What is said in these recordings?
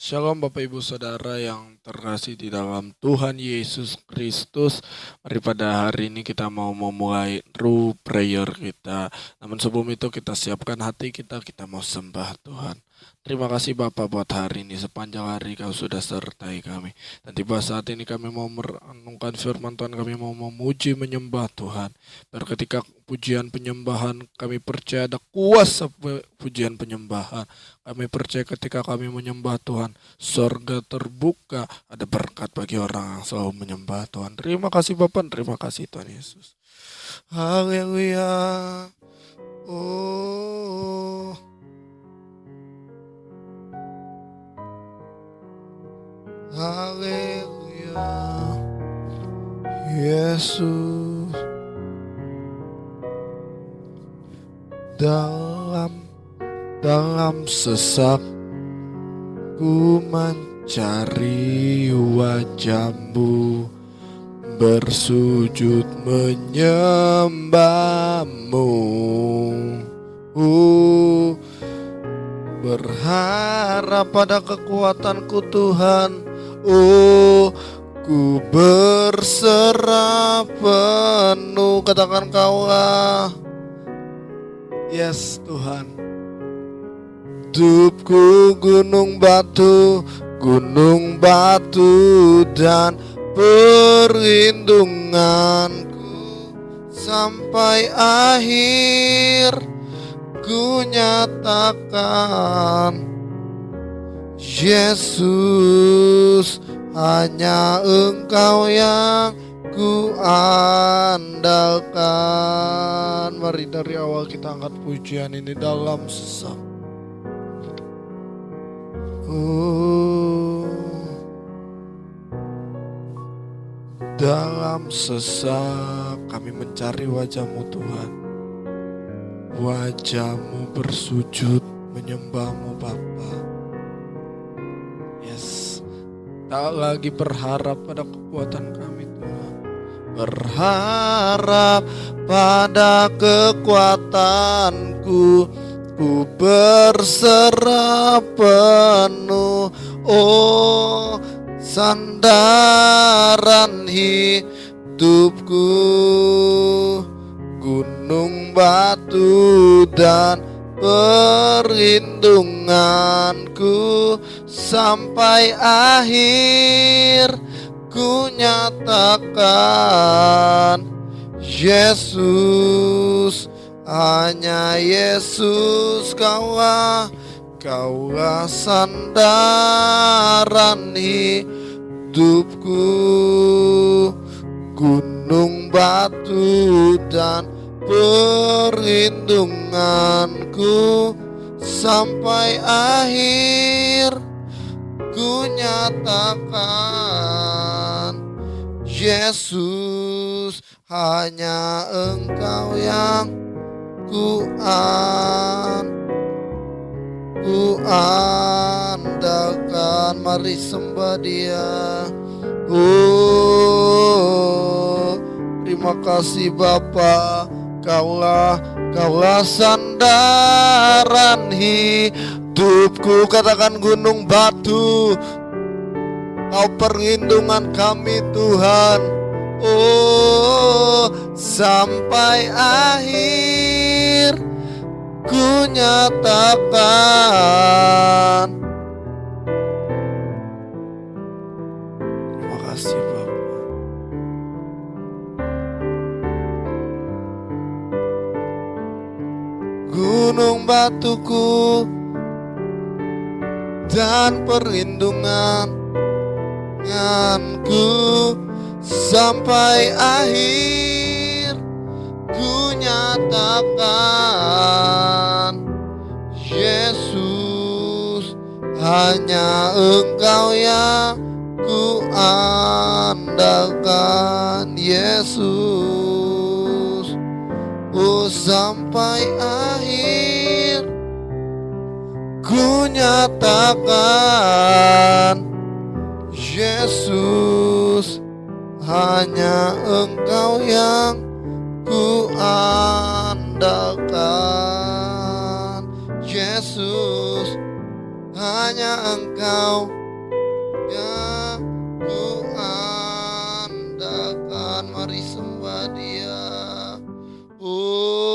Shalom Bapak Ibu Saudara yang terkasih di dalam Tuhan Yesus Kristus. Mari pada hari ini kita mau memulai true prayer kita. Namun sebelum itu kita siapkan hati kita mau sembah Tuhan. Terima kasih Bapak buat hari ini, sepanjang hari Kau sudah sertai kami. Dan tiba saat ini kami mau merenungkan firman Tuhan, kami mau memuji menyembah Tuhan. Dan ketika pujian penyembahan kami percaya ada kuasa pujian penyembahan. Kami percaya ketika kami menyembah Tuhan, sorga terbuka, ada berkat bagi orang yang selalu menyembah Tuhan. Terima kasih Bapak, terima kasih Tuhan Yesus. Haleluya. Oh, haleluya. Yesus dalam sesak ku mencari wajah-Mu, bersujud menyembah-Mu. Berharap pada kekuatanku Tuhan. Ku berserah penuh. Katakan Kaulah. Yes Tuhan. Hidupku gunung batu dan perlindunganku sampai akhir. Ku nyatakan Yesus, hanya Engkau yang ku andalkan. Mari dari awal kita angkat pujian ini dalam sesak. Dalam sesak kami mencari wajah-Mu Tuhan. Wajah-Mu, bersujud menyembah-Mu Bapa. Yes, tak lagi berharap pada kekuatan kami Tuhan. Berharap pada kekuatanku, ku berserah penuh. Oh, sandaran hidupku, gunung batu dan perlindunganku sampai akhir. Ku nyatakan Yesus, hanya Yesus Kaulah sandaran hidupku, gunung batu dan perlindunganku sampai akhir. Ku nyatakan Yesus, hanya Engkau yang ku andalkan. Mari sembah Dia. Terima kasih Bapa. Kaulah sandaran hidupku. Katakan gunung batu, Kau perlindungan kami Tuhan. Oh, sampai akhir ku nyatakan. Terima kasih Bapak. Gunung batuku dan perlindunganku sampai akhir. Ku nyatakan Yesus, hanya Engkau yang ku andalkan. Yesus, oh sampai akhir ku nyatakan Yesus, hanya Engkau yang ku andalkan. Yesus, hanya Engkau yang ku andalkan. Mari sembah Dia. Oh,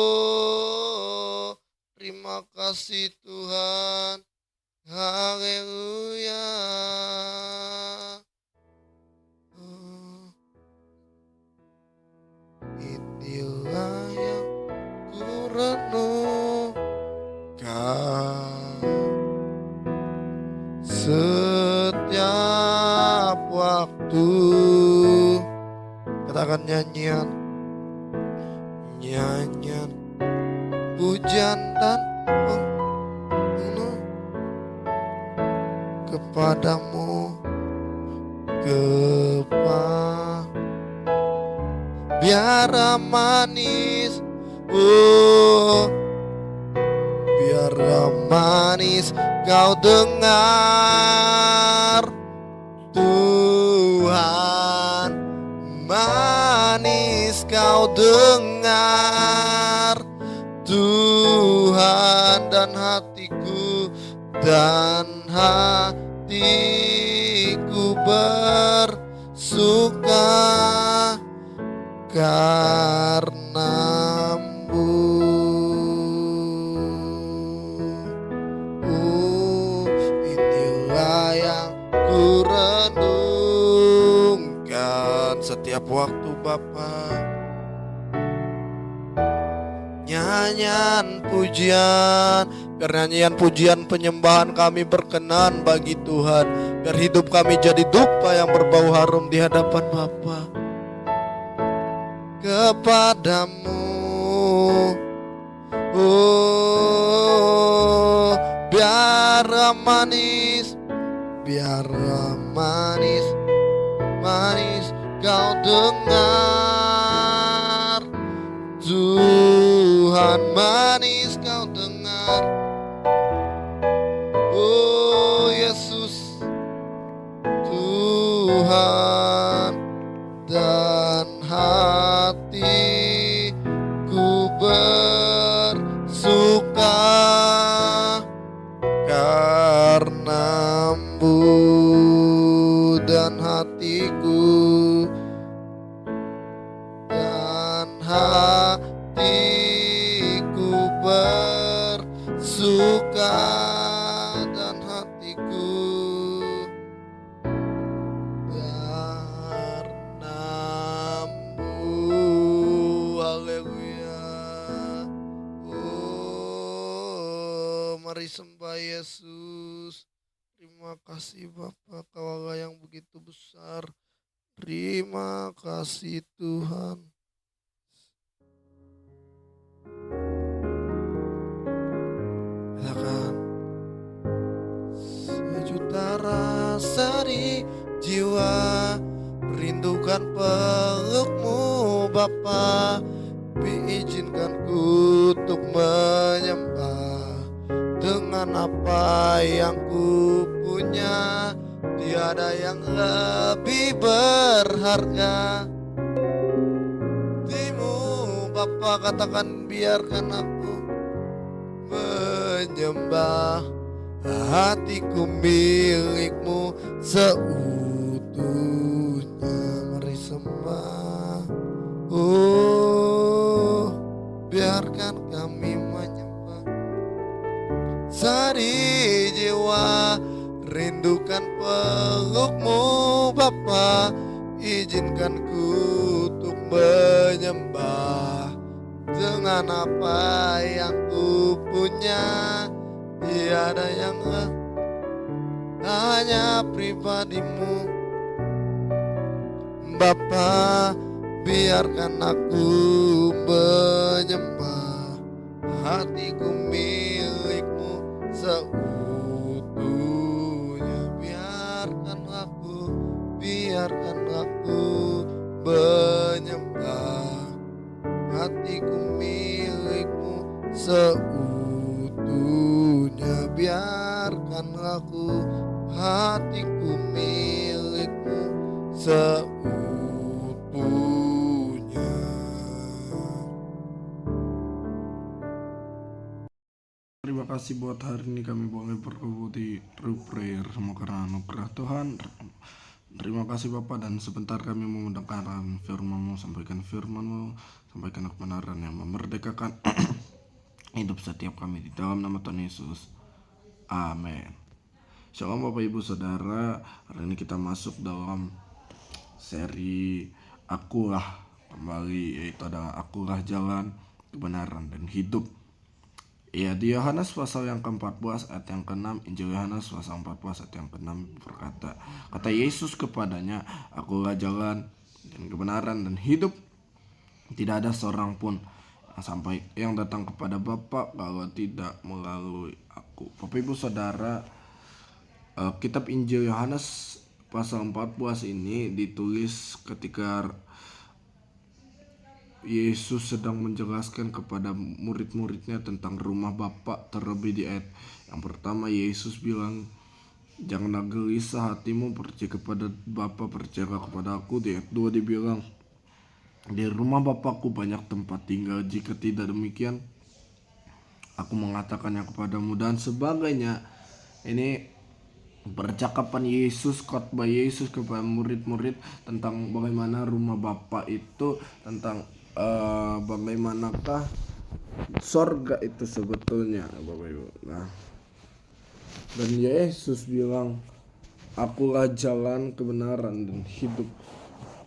terima kasih Tuhan. Haleluya. Oh, inilah yang ku renungkan setiap waktu. Katakan nyanyian pujian dan kepadamu, biar manis, biar manis kau dengar Tuhan, manis kau dengar Tuhan, dan hatiku bersuka karenamu. Inilah yang ku renungkan setiap waktu Bapa. Nyanyian pujian, biar nyanyian pujian penyembahan kami berkenan bagi Tuhan, biar hidup kami jadi dupa yang berbau harum di hadapan Bapa. Kepadamu, oh, biar manis, manis kau dengar Tuhan, manis kau dengar. Oh Yesus, Tuhan, dan hatiku bersuka karenamu, dan hatiku bersuka, dan hatiku karenamu. Haleluya. Oh, mari sembah Yesus. Terima kasih Bapa, Kau Allah yang begitu besar. Terima kasih Tuhan. Sejuta rasa di jiwa merindukan pelukmu Bapa, izinkanku untuk menyembah dengan apa yang ku punya. Tiada yang lebih berharga timu Bapa. Katakan biarkan aku menyembah, hatiku milikmu seutuhnya. Mari sembah. Oh, biarkan kami menyembah. Sari jiwa rindukan pelukmu Bapa, izinkan ku untuk menyembah dengan apa yang ku punya. Tiada yang hanya pribadimu Bapa, biarkan aku menyembah, hatiku milikmu seutuhnya. Biarkan aku menyembah, hatiku milikmu seutuhnya. Biarkan aku, hatiku milikmu seutuhnya. Terima kasih buat hari ini kami boleh berkumpul di True Prayer. Semua karena anugerah Tuhan. Terima kasih Bapak, dan sebentar kami mau mendengarkan firman-Mu, sampaikan firman-Mu, sampaikan kebenaran yang memerdekakan hidup setiap kami di dalam nama Tuhan Yesus. Amin. Shalom Bapak Ibu Saudara, hari ini kita masuk dalam seri Akulah kembali, yaitu adalah Akulah jalan, kebenaran, dan hidup. Ya, di Yohanes pasal yang ke-14 ayat yang ke-6, Injil Yohanes pasal 14 ayat yang ke-6 berkata, kata Yesus kepadanya, Akulah jalan dan kebenaran dan hidup. Tidak ada seorang pun yang datang kepada Bapa kalau tidak melalui aku. Bapak Ibu Saudara, kitab Injil Yohanes pasal 14 ini ditulis ketika Yesus sedang menjelaskan kepada murid-muridnya tentang rumah Bapa. Terlebih di ayat yang pertama Yesus bilang, janganlah gelisah hatimu, percaya kepada Bapa, percayalah kepada aku. Di ayat 2 dibilang, di rumah Bapakku banyak tempat tinggal, jika tidak demikian aku mengatakannya kepadamu, dan sebagainya. Ini percakapan Yesus, khotbah Yesus kepada murid-murid tentang bagaimana rumah Bapa itu, tentang bagaimanakah sorga itu sebetulnya, Bapak Ibu. Nah, dan Yesus bilang, Akulah jalan, kebenaran, dan hidup.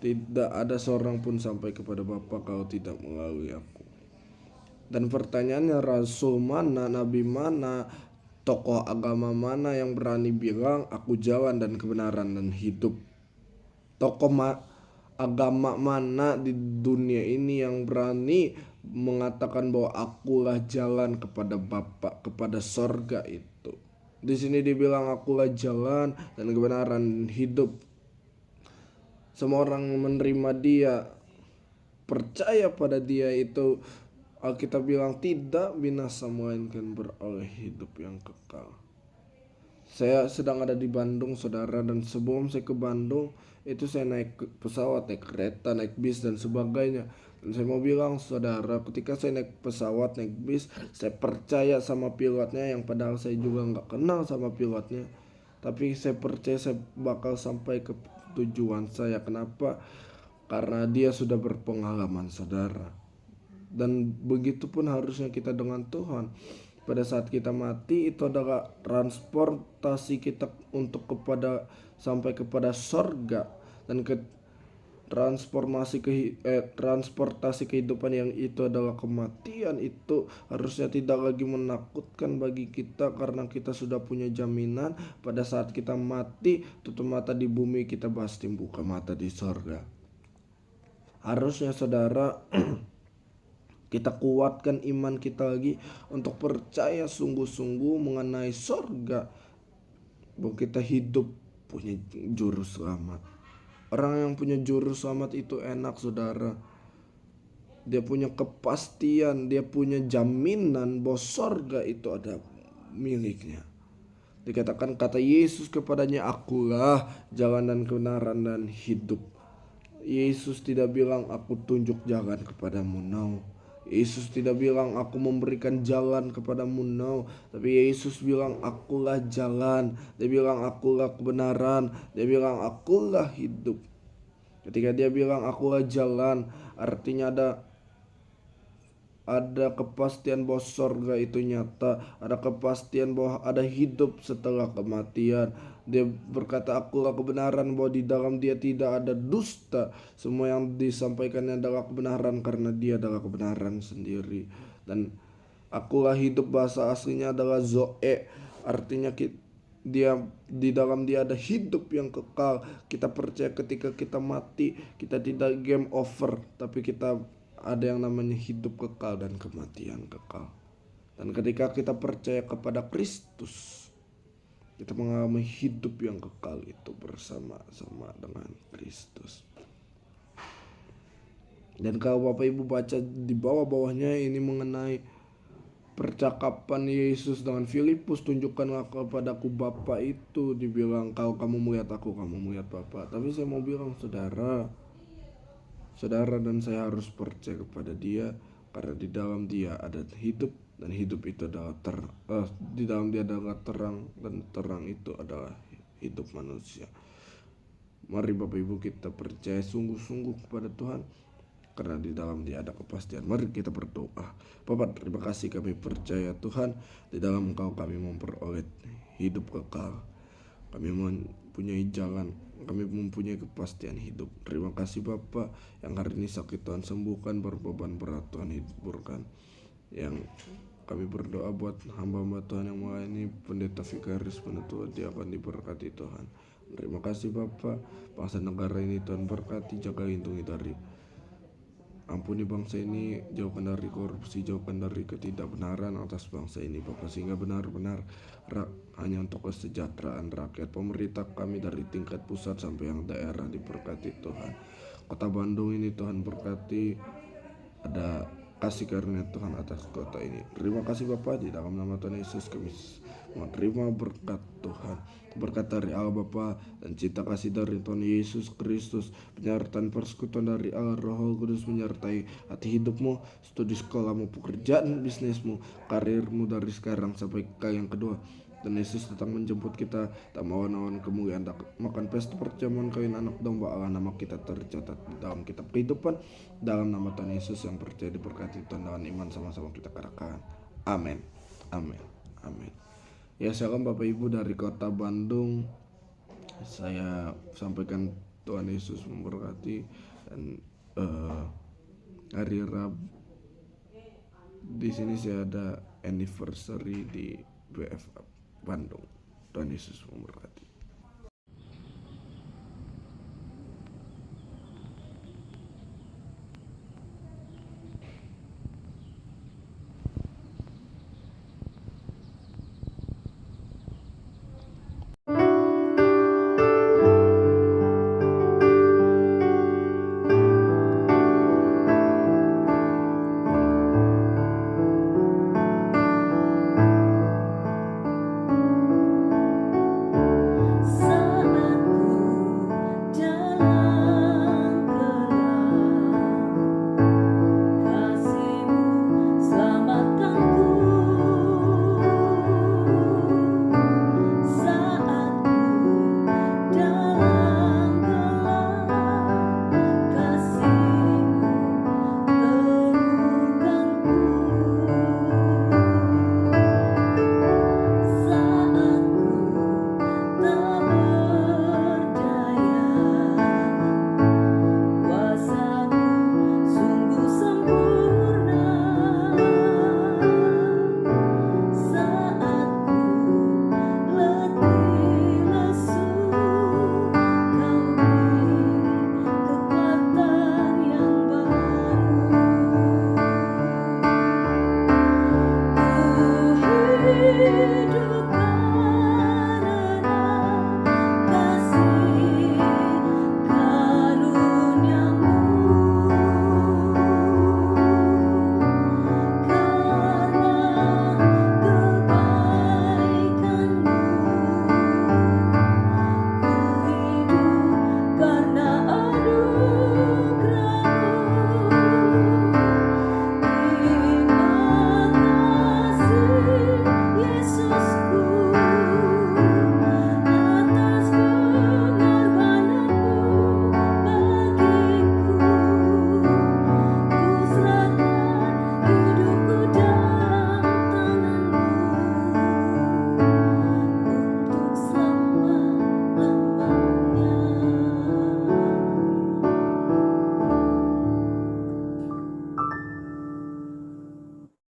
Tidak ada seorang pun sampai kepada Bapa kalau tidak melalui aku. Dan pertanyaannya, rasul mana, nabi mana, tokoh agama mana yang berani bilang aku jalan dan kebenaran dan hidup? Tokoh agama mana di dunia ini yang berani mengatakan bahwa akulah jalan kepada Bapa, kepada sorga itu? Di sini dibilang akulah jalan dan kebenaran dan hidup. Semua orang menerima dia, percaya pada dia itu, Alkitab bilang tidak binasa melainkan beroleh hidup yang kekal. Saya sedang ada di Bandung, saudara, dan sebelum saya ke Bandung itu saya naik pesawat, naik kereta, naik bis dan sebagainya. Dan saya mau bilang, saudara, ketika saya naik pesawat, naik bis, saya percaya sama pilotnya, yang padahal saya juga nggak kenal sama pilotnya. Tapi saya percaya saya bakal sampai ke tujuan saya. Kenapa? Karena dia sudah berpengalaman, saudara. Dan begitu pun harusnya kita dengan Tuhan. Pada saat kita mati, itu adalah transportasi kita untuk sampai kepada sorga. Dan transportasi kehidupan yang itu adalah kematian, itu harusnya tidak lagi menakutkan bagi kita, karena kita sudah punya jaminan pada saat kita mati, tutup mata di bumi, kita pasti buka mata di sorga. Harusnya, saudara, kita kuatkan iman kita lagi untuk percaya sungguh-sungguh mengenai sorga, bahwa kita hidup punya juru selamat. Orang yang punya juru selamat itu enak, saudara. Dia punya kepastian, dia punya jaminan bahwa sorga itu ada miliknya. Dikatakan, kata Yesus kepadanya, Akulah jalan dan kebenaran dan hidup. Yesus tidak bilang aku tunjuk jalan kepadamu, no. Yesus tidak bilang aku memberikan jalan kepadamu, no. Tapi Yesus bilang akulah jalan. Dia bilang akulah kebenaran. Dia bilang akulah hidup. Ketika dia bilang akulah jalan, artinya ada kepastian bahwa sorga itu nyata. Ada kepastian bahwa ada hidup setelah kematian. Dia berkata akulah kebenaran, bahwa di dalam dia tidak ada dusta. Semua yang disampaikannya adalah kebenaran, karena dia adalah kebenaran sendiri. Dan akulah hidup, bahasa aslinya adalah Zoe. Artinya dia, di dalam dia ada hidup yang kekal. Kita percaya ketika kita mati, kita tidak game over, tapi kita ada yang namanya hidup kekal dan kematian kekal. Dan ketika kita percaya kepada Kristus, kita mengalami hidup yang kekal itu bersama-sama dengan Kristus. Dan kalau Bapak Ibu baca di bawah-bawahnya, ini mengenai percakapan Yesus dengan Filipus, tunjukkanlah kepadaku Bapa, itu dibilang kalau kamu melihat aku, kamu melihat Bapa. Tapi saya mau bilang, saudara dan saya harus percaya kepada dia, karena di dalam dia ada hidup dan hidup itu adalah di dalam dia adalah terang, dan terang itu adalah hidup manusia. Mari Bapak Ibu kita percaya sungguh-sungguh kepada Tuhan, karena di dalam dia ada kepastian. Mari kita berdoa. Bapa, terima kasih, kami percaya Tuhan, di dalam Engkau kami memperoleh hidup kekal. Kami mempunyai jalan, kami mempunyai kepastian hidup. Terima kasih Bapa, yang hari ini sakit Tuhan sembuhkan, berbeban berat Tuhan hiburkan. Yang kami berdoa buat hamba-hamba Tuhan yang melayani pendeta vikaris penutua, dia akan diberkati Tuhan. Terima kasih Bapa, bangsa negara ini Tuhan berkati, jaga lindungi dari ampuni bangsa ini, jauhkan dari korupsi, jauhkan dari ketidakbenaran atas bangsa ini Bapak, sehingga benar-benar hanya untuk kesejahteraan rakyat. Pemerintah kami dari tingkat pusat sampai yang daerah diberkati Tuhan. Kota Bandung ini Tuhan berkati, ada kasih karunia Tuhan atas kota ini. Terima kasih Bapak, di dalam nama Tuhan Yesus kami menerima berkat Tuhan, berkat dari Allah Bapa dan cinta kasih dari Tuhan Yesus Kristus, penyertaan persekutuan dari Allah Roh Kudus menyertai hati hidupmu, studi sekolahmu, pekerjaan bisnismu, karirmu dari sekarang sampai kali yang kedua. Dan Yesus datang menjemput kita, tak mawan-mawan kemuliaan, tak makan pesta perjamuan kawin anak domba Allah. Nama kita tercatat di dalam kitab kehidupan, dalam nama Tuhan Yesus yang percaya diberkati Tuhan, dengan iman sama-sama kita katakan amin, amin, amin. Ya, salam Bapak Ibu dari kota Bandung, saya sampaikan Tuhan Yesus memberkati. Dan hari Rabu di sini saya ada anniversary di BF Bandung. Tuhan Yesus memberkati.